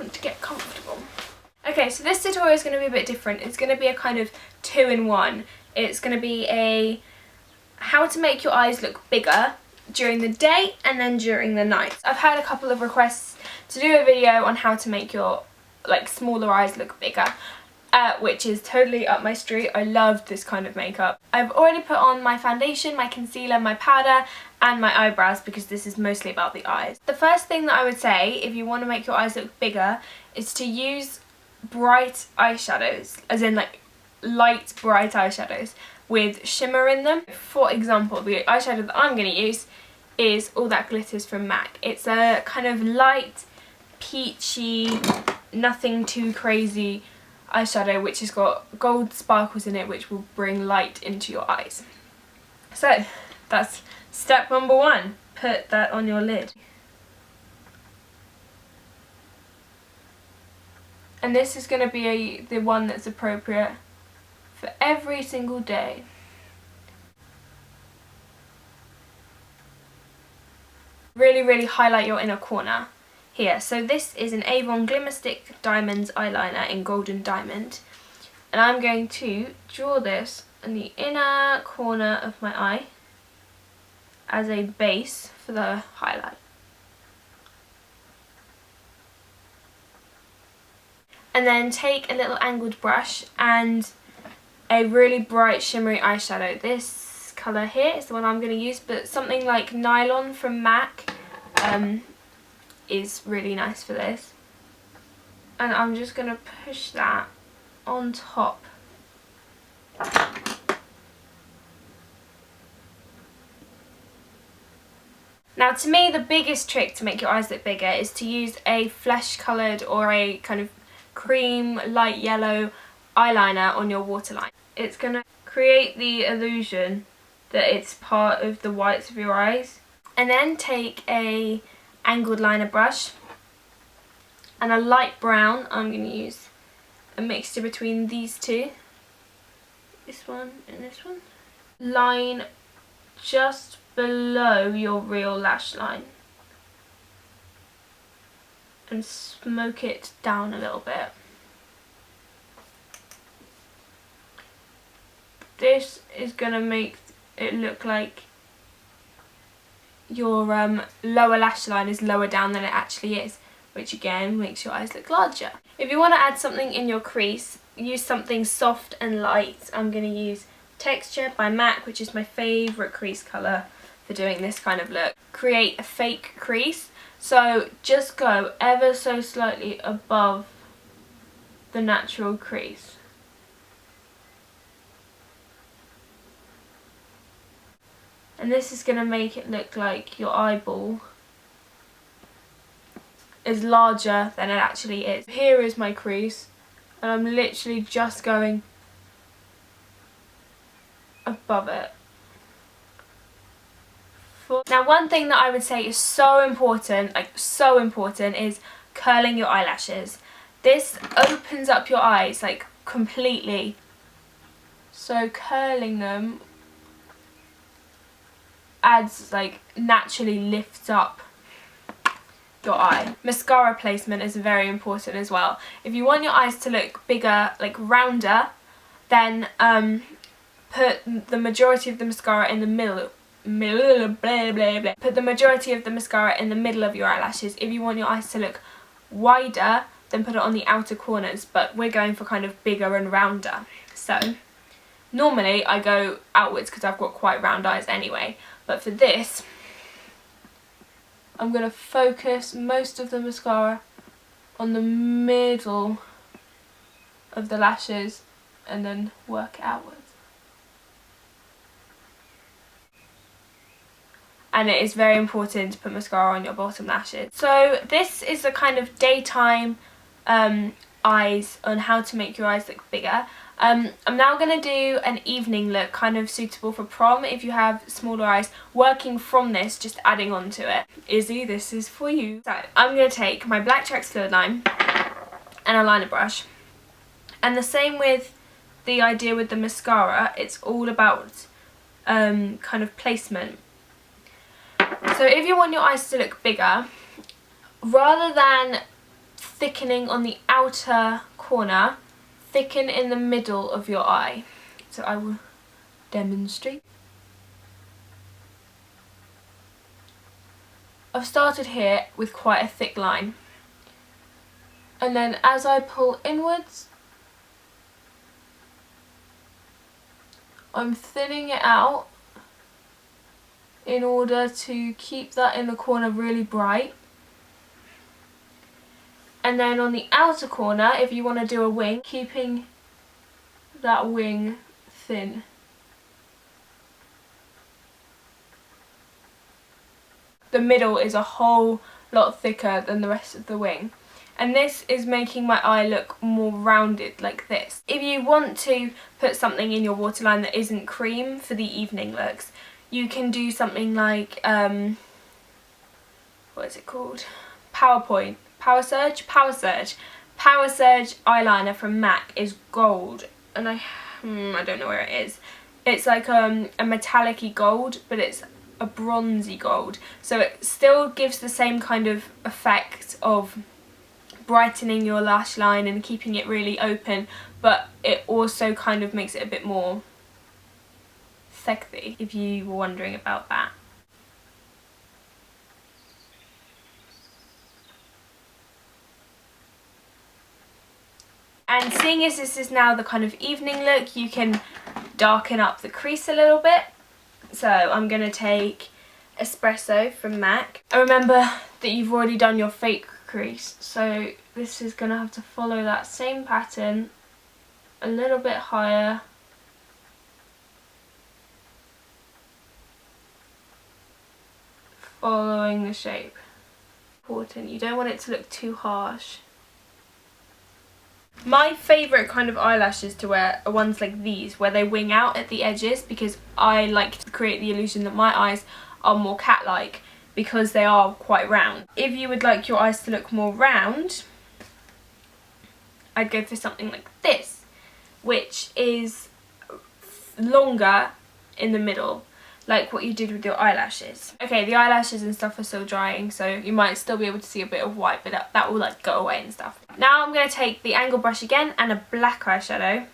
on to get comfortable. Okay, so this tutorial is going to be a bit different. It's going to be a kind of 2-in-1. It's going to be a how to make your eyes look bigger during the day and then during the night. I've had a couple of requests to do a video on how to make your smaller eyes look bigger, which is totally up my street. I love this kind of makeup. I've already put on my foundation, my concealer, my powder and my eyebrows because this is mostly about the eyes. The first thing that I would say if you want to make your eyes look bigger is to use bright eyeshadows, as in light bright eyeshadows with shimmer in them. For example, the eyeshadow that I'm going to use is All That Glitters from MAC. It's a kind of light, peachy, nothing too crazy eyeshadow which has got gold sparkles in it which will bring light into your eyes. So that's step number 1. Put that on your lid. And this is going to be the one that's appropriate for every single day. Really highlight your inner corner here. So this is an Avon Glimmer Stick Diamonds eyeliner in Golden Diamond. And I'm going to draw this in the inner corner of my eye as a base for the highlight. And then take a little angled brush and a really bright shimmery eyeshadow. This colour here is the one I'm going to use, but something like Nylon from MAC is really nice for this. And I'm just going to push that on top. Now to me the biggest trick to make your eyes look bigger is to use a flesh coloured or a kind of cream light yellow eyeliner on your waterline. It's going to create the illusion that it's part of the whites of your eyes. And then take a angled liner brush and a light brown. I'm going to use a mixture between these two, this one and this one. Line just below your real lash line and smoke it down a little bit. This is going to make it look like your lower lash line is lower down than it actually is, which again makes your eyes look larger. If you want to add something in your crease, use something soft and light. I'm going to use Texture by MAC, which is my favourite crease colour for doing this kind of look. Create a fake crease. So just go ever so slightly above the natural crease. And this is going to make it look like your eyeball is larger than it actually is. Here is my crease and I'm literally just going above it. Now one thing that I would say is so important, is curling your eyelashes. This opens up your eyes completely. So curling them adds naturally lifts up your eye. Mascara placement is very important as well. If you want your eyes to look bigger, rounder, then put the majority of the mascara in the middle. Put the majority of the mascara in the middle of your eyelashes. If you want your eyes to look wider, then put it on the outer corners, but we're going for kind of bigger and rounder. So normally I go outwards because I've got quite round eyes anyway, but for this I'm going to focus most of the mascara on the middle of the lashes and then work it outwards. And it is very important to put mascara on your bottom lashes. So this is the kind of daytime eyes on how to make your eyes look bigger. I'm now going to do an evening look, kind of suitable for prom if you have smaller eyes. Working from this, just adding on to it. Izzy, this is for you. So I'm going to take my black Trax fluid line and a liner brush. And the same with the idea with the mascara, it's all about kind of placement. So if you want your eyes to look bigger, rather than thickening on the outer corner, thicken in the middle of your eye. So I will demonstrate. I've started here with quite a thick line, and then as I pull inwards, I'm thinning it out in order to keep that inner corner really bright. And then on the outer corner, if you want to do a wing, keeping that wing thin. The middle is a whole lot thicker than the rest of the wing. And this is making my eye look more rounded, like this. If you want to put something in your waterline that isn't cream for the evening looks, you can do something like, what is it called? Power Surge eyeliner from MAC is gold, and I don't know where it is. It's like a metallic-y gold, but it's a bronzy gold, so it still gives the same kind of effect of brightening your lash line and keeping it really open, but it also kind of makes it a bit more sexy, if you were wondering about that. And seeing as this is now the kind of evening look, you can darken up the crease a little bit. So I'm going to take Espresso from MAC. And remember that you've already done your fake crease, so this is going to have to follow that same pattern a little bit higher. Following the shape. Important, you don't want it to look too harsh. My favourite kind of eyelashes to wear are ones like these, where they wing out at the edges, because I like to create the illusion that my eyes are more cat-like because they are quite round. If you would like your eyes to look more round, I'd go for something like this, which is longer in the middle, like what you did with your eyelashes. Okay, the eyelashes and stuff are still drying, so you might still be able to see a bit of white, but that will like go away and stuff. Now I'm going to take the angle brush again and a black eyeshadow.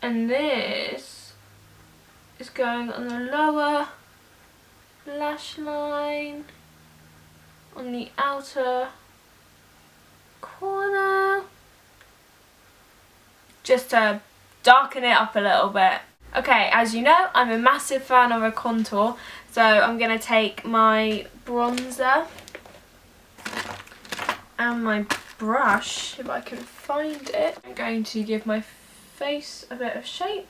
And this is going on the lower lash line, on the outer corner, just to darken it up a little bit. Okay, as you know, I'm a massive fan of a contour, so I'm going to take my bronzer and my brush, if I can find it. I'm going to give my face a bit of shape,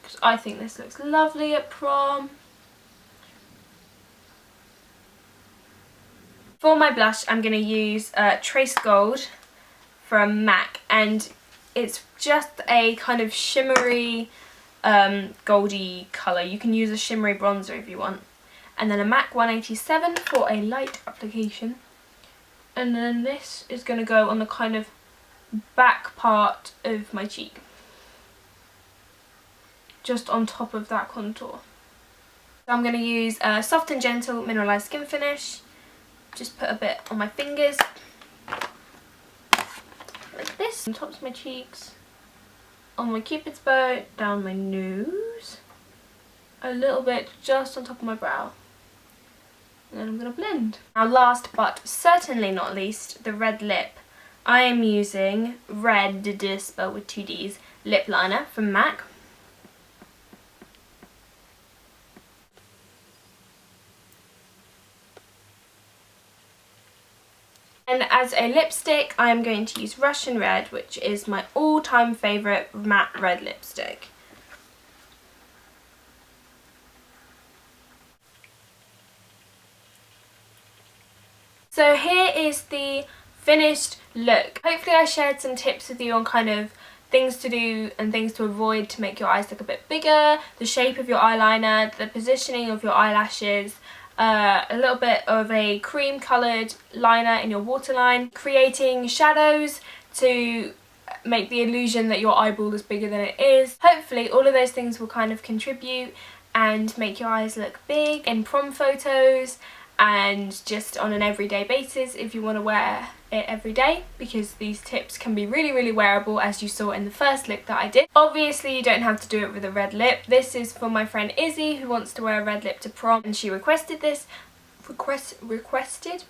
because I think this looks lovely at prom. For my blush, I'm going to use Trace Gold from MAC, and it's just a kind of shimmery goldy colour. You can use a shimmery bronzer if you want. And then a MAC 187 for a light application. And then this is going to go on the kind of back part of my cheek, just on top of that contour. So I'm going to use a Soft and Gentle Mineralized Skin Finish. Just put a bit on my fingers, like this, on tops of my cheeks, on my cupid's bow, down my nose, a little bit just on top of my brow. And then I'm going to blend. Now last but certainly not least, the red lip. I am using Red, spelled with 2 Ds, lip liner from MAC. And as a lipstick, I am going to use Russian Red, which is my all-time favourite matte red lipstick. So here is the finished look. Hopefully I shared some tips with you on kind of things to do and things to avoid to make your eyes look a bit bigger, the shape of your eyeliner, the positioning of your eyelashes, a little bit of a cream coloured liner in your waterline, creating shadows to make the illusion that your eyeball is bigger than it is. Hopefully all of those things will kind of contribute and make your eyes look big in prom photos and just on an everyday basis if you want to wear it every day, because these tips can be really wearable, as you saw in the first look that I did. Obviously you don't have to do it with a red lip. This is for my friend Izzy, who wants to wear a red lip to prom, and she requested this. Requested?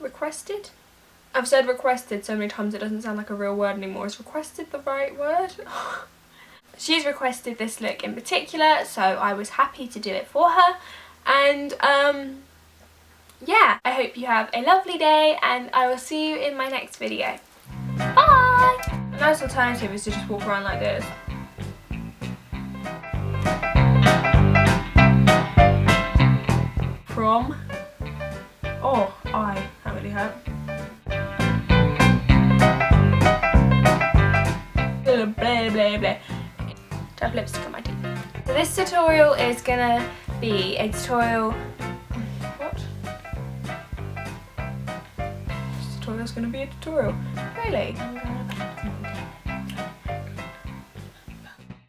I've said requested so many times it doesn't sound like a real word anymore. Is requested the right word? She's requested this look in particular, so I was happy to do it for her. And yeah, I hope you have a lovely day, and I will see you in my next video. Bye! A nice alternative is to just walk around like this. Prom. Oh, that really hurt. Blah, blah, blah. To have lipstick on my teeth. So this tutorial is gonna be a tutorial. What? This tutorial is gonna be a tutorial. Really?